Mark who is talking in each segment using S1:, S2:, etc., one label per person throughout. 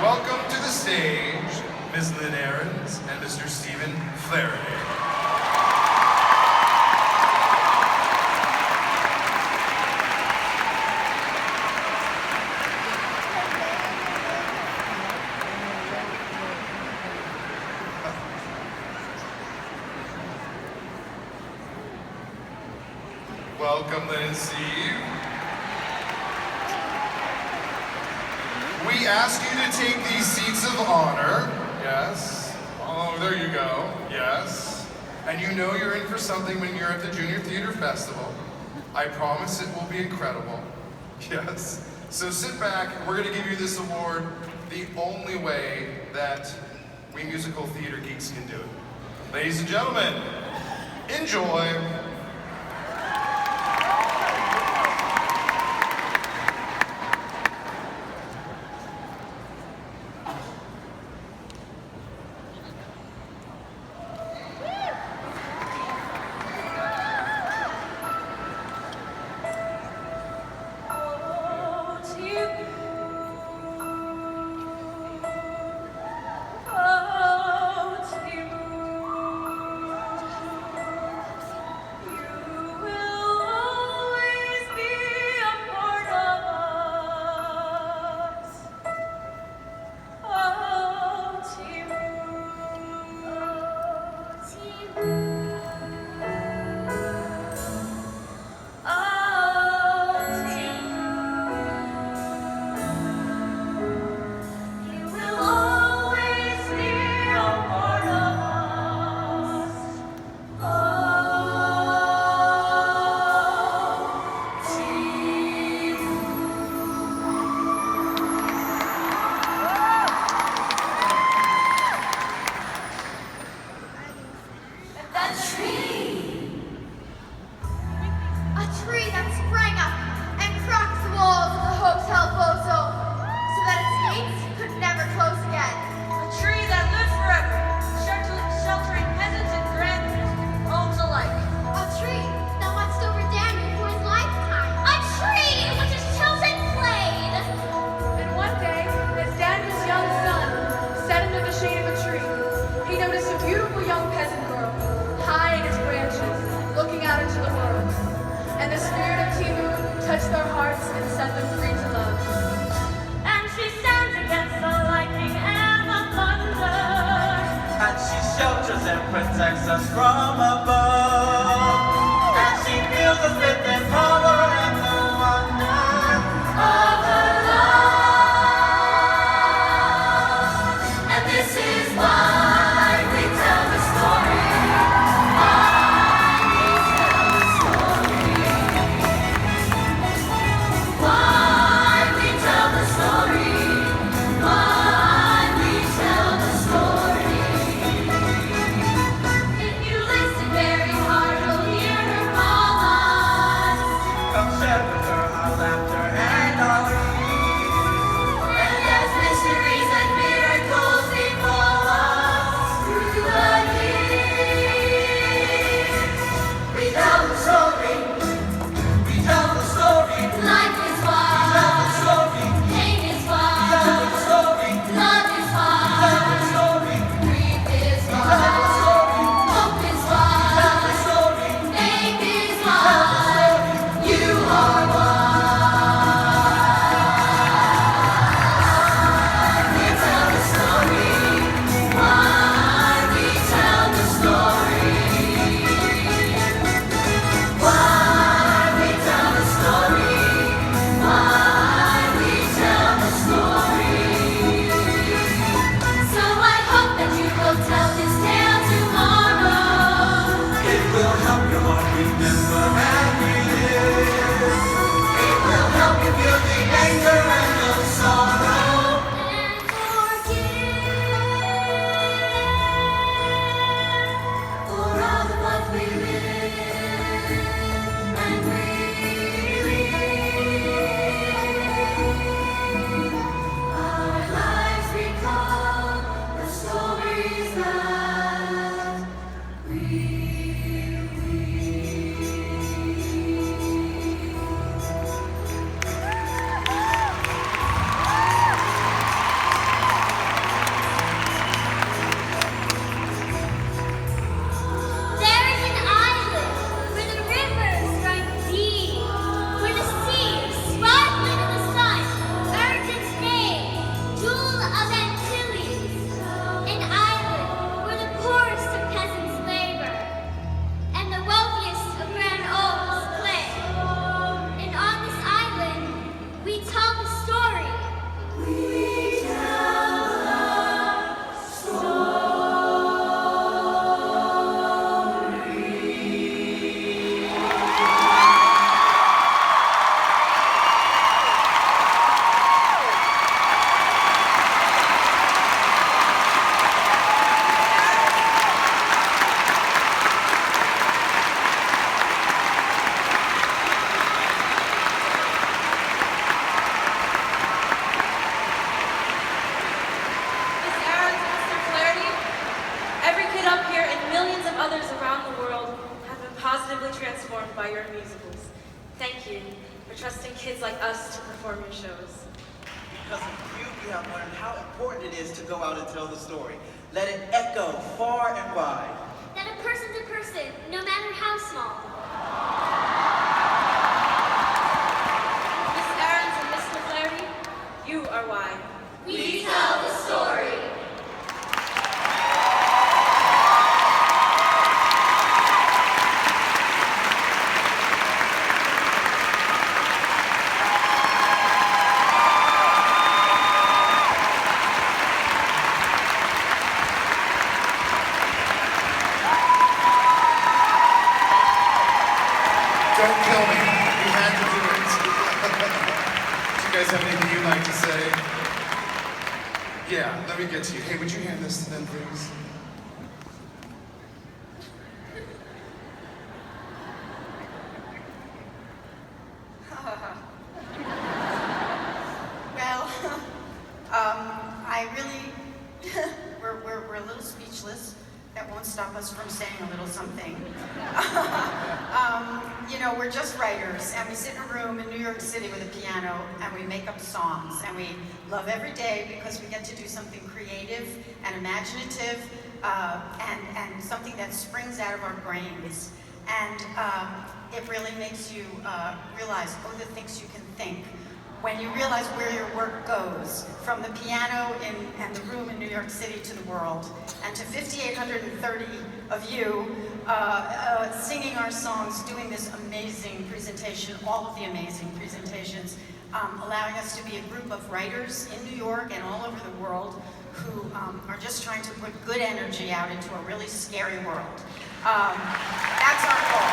S1: Welcome to the stage, Ms. Lynn Ahrens and Mr. Stephen Flaherty. Welcome, Lynn and Steve. We ask you to take these seats of honor. Yes. Oh, there you go. Yes. And you know you're in for something when you're at the Junior Theater Festival. I promise it will be incredible. Yes. So sit back. We're going to give you this award the only way that we musical theater geeks can do it. Ladies and gentlemen, enjoy.
S2: Touch their hearts and set them free to love. And she stands against the lightning and the thunder.
S3: And she shelters and protects us from above. And she fills us with the power and the wonder of her love. And this is why we tell the story.
S2: You are one. you for trusting kids like us to perform your shows.
S3: Because of you, we have learned how important it is to go out and tell the story. Let it echo far and wide.
S4: That a person to person, no matter how small.
S2: Miss Aarons and Mr. Flaherty, you are why.
S4: We tell the story.
S1: Don't kill me. We had to do it. Do you guys have anything you'd like to say? Yeah, let me get to you. Hey, would you hand this to them, please?
S5: Well, I really, we're a little speechless. That won't stop us from saying a little something. You know, we're just writers, and we sit in a room in New York City with a piano, and we make up songs, and we love every day because we get to do something creative and imaginative, and something that springs out of our brains. And it really makes you realize, oh, the things you can think when you realize where your work goes, from the piano and the room in New York City to the world, and to 5,830 of you singing our songs, doing this amazing presentation, all of the amazing presentations, allowing us to be a group of writers in New York and all over the world who are just trying to put good energy out into a really scary world. That's our goal.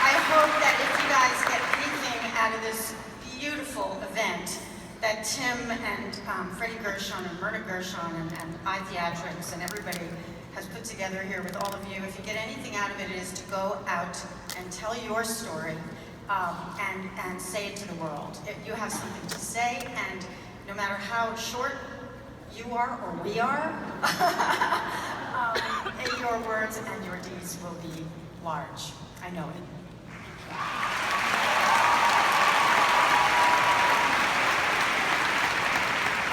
S5: I hope that if you guys get anything out of this beautiful event that Tim and Freddie Gershon and Myrna Gershon and iTheatrics and everybody has put together here with all of you, if you get anything out of it, it is to go out and tell your story and say it to the world. If you have something to say, and no matter how short you are or we are, your words and your deeds will be large. I know it.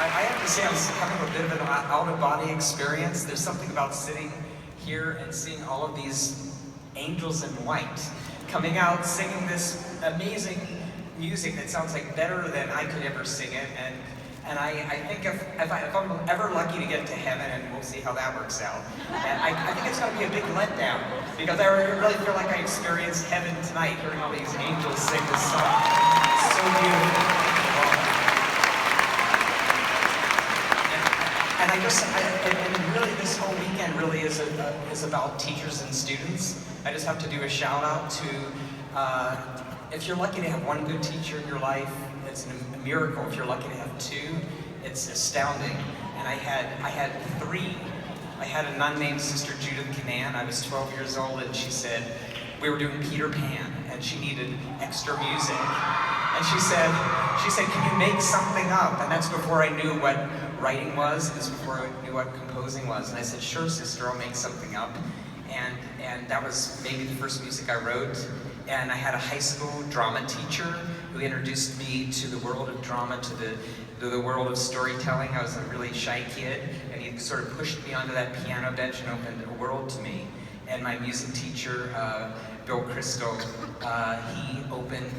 S6: I have to say I'm having a bit of an out-of-body experience. There's something about sitting here and seeing all of these angels in white coming out singing this amazing music that sounds like better than I could ever sing it. And I think if I'm ever lucky to get to heaven, and we'll see how that works out, and I think it's going to be a big letdown, because I really feel like I experienced heaven tonight, hearing all these angels sing this song. It's so beautiful. And and really this whole weekend really is about teachers and students. I just have to do a shout out to, if you're lucky to have one good teacher in your life, it's a miracle. If you're lucky to have two, it's astounding. And I had three. I had a nun named Sister Judith Canan. I was 12 years old, and she said, we were doing Peter Pan, and she needed extra music. And she said, can you make something up? And that's before I knew what writing was. This before I knew what composing was. And I said, sure, sister, I'll make something up. And that was maybe the first music I wrote. And I had a high school drama teacher who introduced me to the world of drama, to the world of storytelling. I was a really shy kid, and he sort of pushed me onto that piano bench and opened a world to me. And my music teacher, Bill Crystal, he opened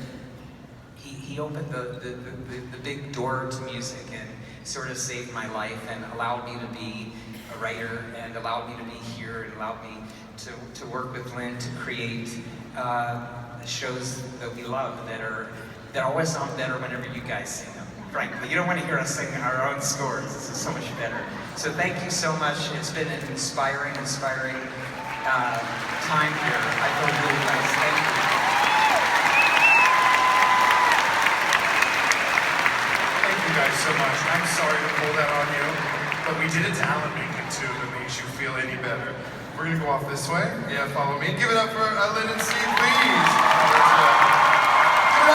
S6: the big door to music and sort of saved my life and allowed me to be a writer and allowed me to be here and allowed me to work with Lynn to create shows that we love that always sound better whenever you guys sing them. Frankly, you don't want to hear us sing our own scores. This is so much better. So thank you so much. It's been an inspiring time here. I feel really nice. Thank you.
S1: Thank you guys so much. I'm sorry to pull that on you, but we did a talent making too that makes you feel any better. We're gonna go off this way. Yeah, follow me. Give it up for Lynn and Steve, please.